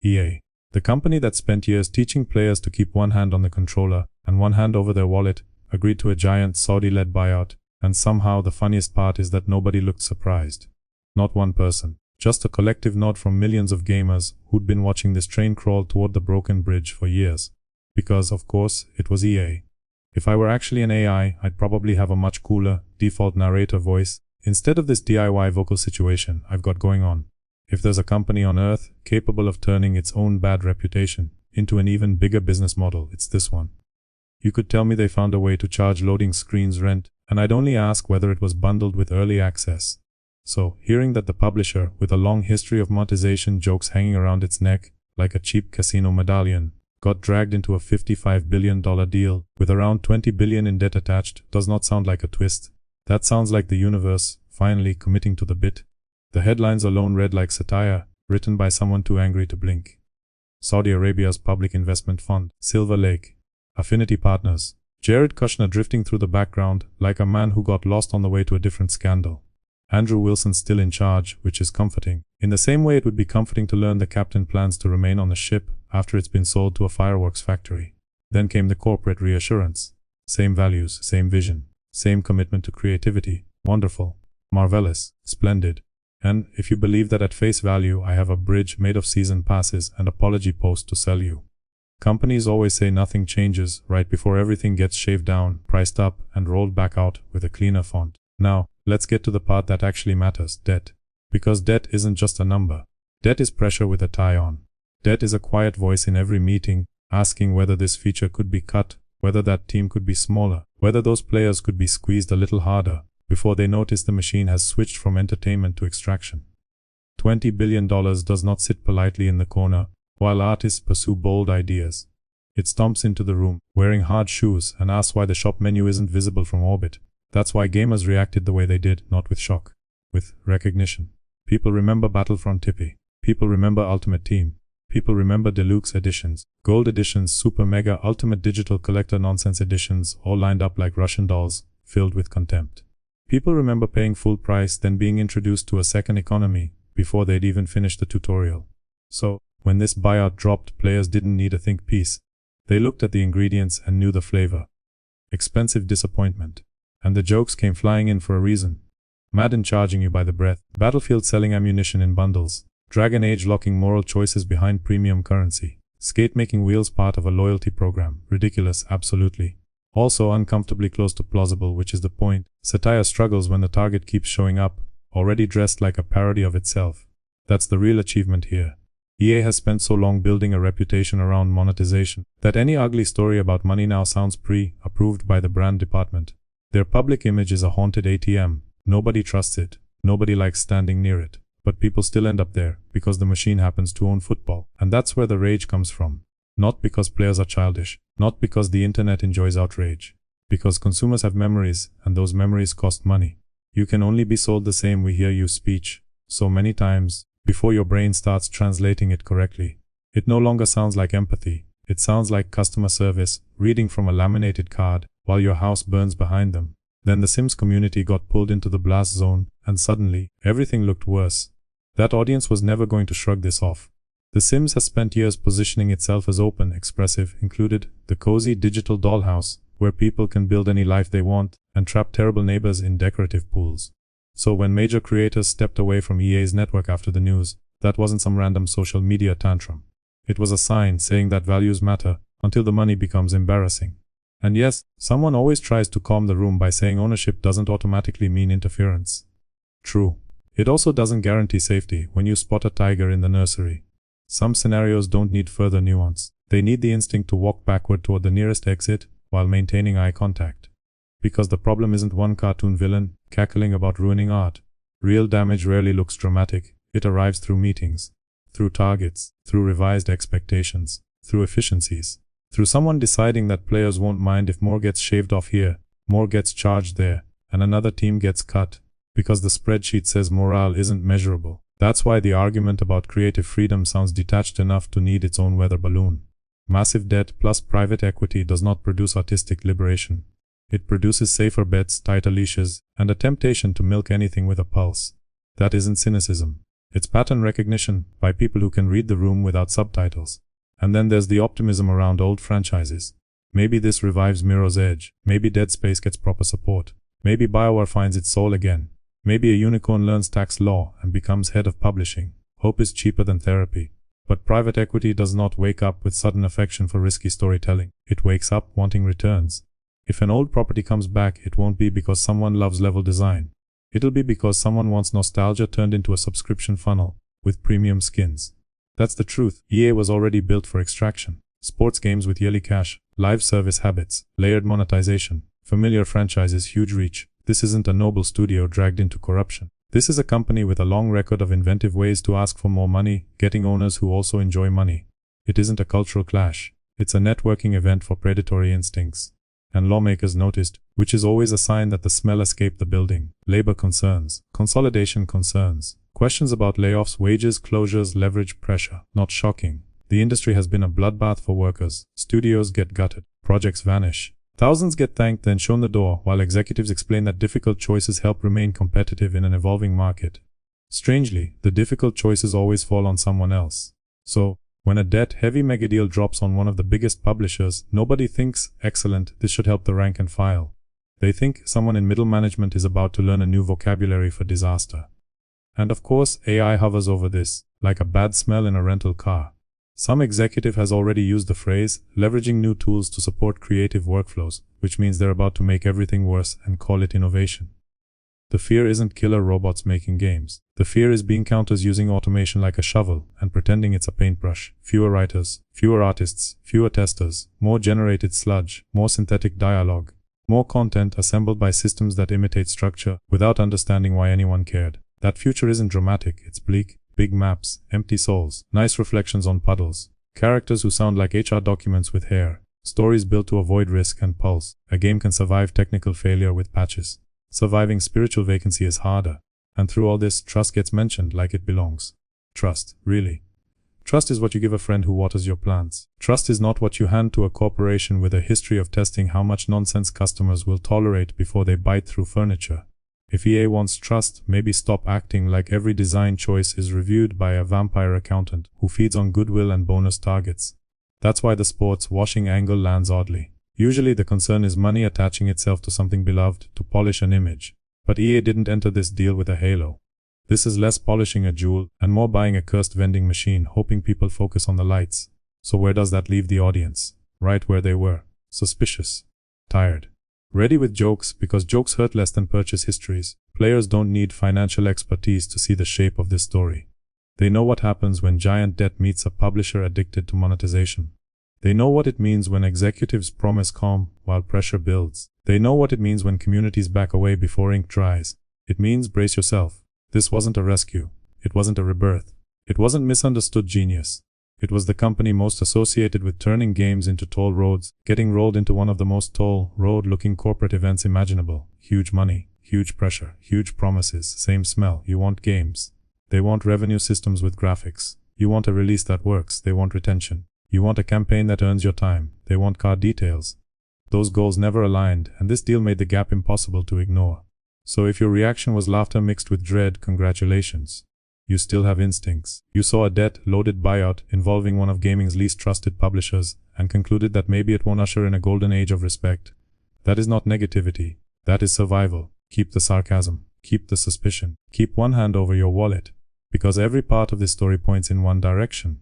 EA. The company that spent years teaching players to keep one hand on the controller and one hand over their wallet, agreed to a giant Saudi-led buyout, and somehow the funniest part is that nobody looked surprised. Not one person. Just a collective nod from millions of gamers who'd been watching this train crawl toward the broken bridge for years. Because, of course, it was EA. If I were actually an AI, I'd probably have a much cooler, default narrator voice, instead of this DIY vocal situation I've got going on. If there's a company on Earth capable of turning its own bad reputation into an even bigger business model, it's this one. You could tell me they found a way to charge loading screens rent, and I'd only ask whether it was bundled with early access. So, hearing that the publisher, with a long history of monetization jokes hanging around its neck, like a cheap casino medallion, got dragged into a $55 billion deal with around $20 billion in debt attached, does not sound like a twist. That sounds like the universe finally committing to the bit. The headlines alone read like satire, written by someone too angry to blink. Saudi Arabia's public investment fund, Silver Lake. Affinity Partners. Jared Kushner drifting through the background like a man who got lost on the way to a different scandal. Andrew Wilson still in charge, which is comforting. In the same way it would be comforting to learn the captain plans to remain on the ship after it's been sold to a fireworks factory. Then came the corporate reassurance. Same values, same vision, same commitment to creativity. Wonderful. Marvelous. Splendid. And, if you believe that at face value, I have a bridge made of season passes and apology post to sell you. Companies always say nothing changes right before everything gets shaved down, priced up, and rolled back out with a cleaner font. Now, let's get to the part that actually matters, debt. Because debt isn't just a number. Debt is pressure with a tie on. Debt is a quiet voice in every meeting, asking whether this feature could be cut, whether that team could be smaller, whether those players could be squeezed a little harder, before they notice the machine has switched from entertainment to extraction. $20 billion does not sit politely in the corner, while artists pursue bold ideas. It stomps into the room, wearing hard shoes, and asks why the shop menu isn't visible from orbit. That's why gamers reacted the way they did, not with shock. With recognition. People remember Battlefront II. People remember Ultimate Team. People remember deluxe editions, gold editions, super mega ultimate digital collector nonsense editions, all lined up like Russian dolls, filled with contempt. People remember paying full price, then being introduced to a second economy, before they'd even finished the tutorial. So, when this buyout dropped, players didn't need a think piece. They looked at the ingredients and knew the flavor. Expensive disappointment. And the jokes came flying in for a reason. Madden charging you by the breath, Battlefield selling ammunition in bundles, Dragon Age locking moral choices behind premium currency, Skate making wheels part of a loyalty program, ridiculous, absolutely. Also uncomfortably close to plausible, which is the point. Satire struggles when the target keeps showing up, already dressed like a parody of itself. That's the real achievement here. EA has spent so long building a reputation around monetization that any ugly story about money now sounds pre-approved by the brand department. Their public image is a haunted ATM. Nobody trusts it. Nobody likes standing near it. But people still end up there because the machine happens to own football. And that's where the rage comes from. Not because players are childish. Not because the internet enjoys outrage. Because consumers have memories, and those memories cost money. You can only be sold the same we hear you speech so many times before your brain starts translating it correctly. It no longer sounds like empathy. It sounds like customer service, reading from a laminated card while your house burns behind them. Then the Sims community got pulled into the blast zone, and suddenly, everything looked worse. That audience was never going to shrug this off. The Sims has spent years positioning itself as open, expressive, included, the cozy digital dollhouse, where people can build any life they want, and trap terrible neighbors in decorative pools. So when major creators stepped away from EA's network after the news, that wasn't some random social media tantrum. It was a sign saying that values matter, until the money becomes embarrassing. And yes, someone always tries to calm the room by saying ownership doesn't automatically mean interference. True. It also doesn't guarantee safety when you spot a tiger in the nursery. Some scenarios don't need further nuance. They need the instinct to walk backward toward the nearest exit while maintaining eye contact. Because the problem isn't one cartoon villain cackling about ruining art. Real damage rarely looks dramatic. It arrives through meetings, through targets, through revised expectations, through efficiencies. Through someone deciding that players won't mind if more gets shaved off here, more gets charged there, and another team gets cut, because the spreadsheet says morale isn't measurable. That's why the argument about creative freedom sounds detached enough to need its own weather balloon. Massive debt plus private equity does not produce artistic liberation. It produces safer bets, tighter leashes, and a temptation to milk anything with a pulse. That isn't cynicism. It's pattern recognition by people who can read the room without subtitles. And then there's the optimism around old franchises. Maybe this revives Mirror's Edge. Maybe Dead Space gets proper support. Maybe BioWare finds its soul again. Maybe a unicorn learns tax law and becomes head of publishing. Hope is cheaper than therapy. But private equity does not wake up with sudden affection for risky storytelling. It wakes up wanting returns. If an old property comes back, it won't be because someone loves level design. It'll be because someone wants nostalgia turned into a subscription funnel with premium skins. That's the truth. EA was already built for extraction. Sports games with yearly cash, live service habits, layered monetization, familiar franchises, huge reach. This isn't a noble studio dragged into corruption. This is a company with a long record of inventive ways to ask for more money, getting owners who also enjoy money. It isn't a cultural clash. It's a networking event for predatory instincts. And lawmakers noticed, which is always a sign that the smell escaped the building. Labor concerns, consolidation concerns, questions about layoffs, wages, closures, leverage, pressure. Not shocking. The industry has been a bloodbath for workers. Studios get gutted. Projects vanish. Thousands get thanked then shown the door, while executives explain that difficult choices help remain competitive in an evolving market. Strangely, the difficult choices always fall on someone else. So, when a debt-heavy megadeal drops on one of the biggest publishers, nobody thinks, excellent, this should help the rank and file. They think someone in middle management is about to learn a new vocabulary for disaster. And of course, AI hovers over this, like a bad smell in a rental car. Some executive has already used the phrase, leveraging new tools to support creative workflows, which means they're about to make everything worse and call it innovation. The fear isn't killer robots making games. The fear is bean counters using automation like a shovel and pretending it's a paintbrush. Fewer writers, fewer artists, fewer testers, more generated sludge, more synthetic dialogue, more content assembled by systems that imitate structure without understanding why anyone cared. That future isn't dramatic, it's bleak. Big maps, empty souls, nice reflections on puddles, characters who sound like HR documents with hair, stories built to avoid risk and pulse. A game can survive technical failure with patches. Surviving spiritual vacancy is harder. And through all this, trust gets mentioned like it belongs. Trust, really. Trust is what you give a friend who waters your plants. Trust is not what you hand to a corporation with a history of testing how much nonsense customers will tolerate before they bite through furniture. If EA wants trust, maybe stop acting like every design choice is reviewed by a vampire accountant who feeds on goodwill and bonus targets. That's why the sports washing angle lands oddly. Usually the concern is money attaching itself to something beloved to polish an image. But EA didn't enter this deal with a halo. This is less polishing a jewel and more buying a cursed vending machine, hoping people focus on the lights. So where does that leave the audience? Right where they were. Suspicious. Tired. Ready with jokes, because jokes hurt less than purchase histories. Players don't need financial expertise to see the shape of this story. They know what happens when giant debt meets a publisher addicted to monetization. They know what it means when executives promise calm while pressure builds. They know what it means when communities back away before ink dries. It means brace yourself. This wasn't a rescue. It wasn't a rebirth. It wasn't misunderstood genius. It was the company most associated with turning games into toll roads, getting rolled into one of the most toll road-looking corporate events imaginable. Huge money, huge pressure, huge promises, same smell. You want games. They want revenue systems with graphics. You want a release that works. They want retention. You want a campaign that earns your time. They want card details. Those goals never aligned, and this deal made the gap impossible to ignore. So if your reaction was laughter mixed with dread, congratulations. You still have instincts. You saw a debt-loaded buyout involving one of gaming's least trusted publishers and concluded that maybe it won't usher in a golden age of respect. That is not negativity. That is survival. Keep the sarcasm. Keep the suspicion. Keep one hand over your wallet. Because every part of this story points in one direction.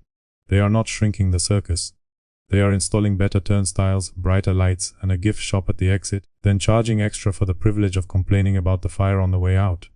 They are not shrinking the circus. They are installing better turnstiles, brighter lights, and a gift shop at the exit, then charging extra for the privilege of complaining about the fire on the way out.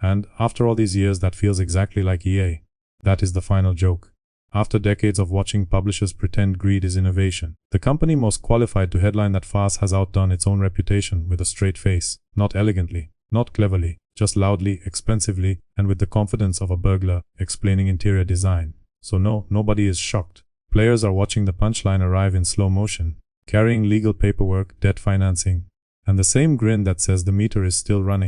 And, after all these years, that feels exactly like EA. That is the final joke. After decades of watching publishers pretend greed is innovation, the company most qualified to headline that farce has outdone its own reputation with a straight face. Not elegantly, not cleverly, just loudly, expensively, and with the confidence of a burglar explaining interior design. So no, nobody is shocked. Players are watching the punchline arrive in slow motion, carrying legal paperwork, debt financing, and the same grin that says the meter is still running.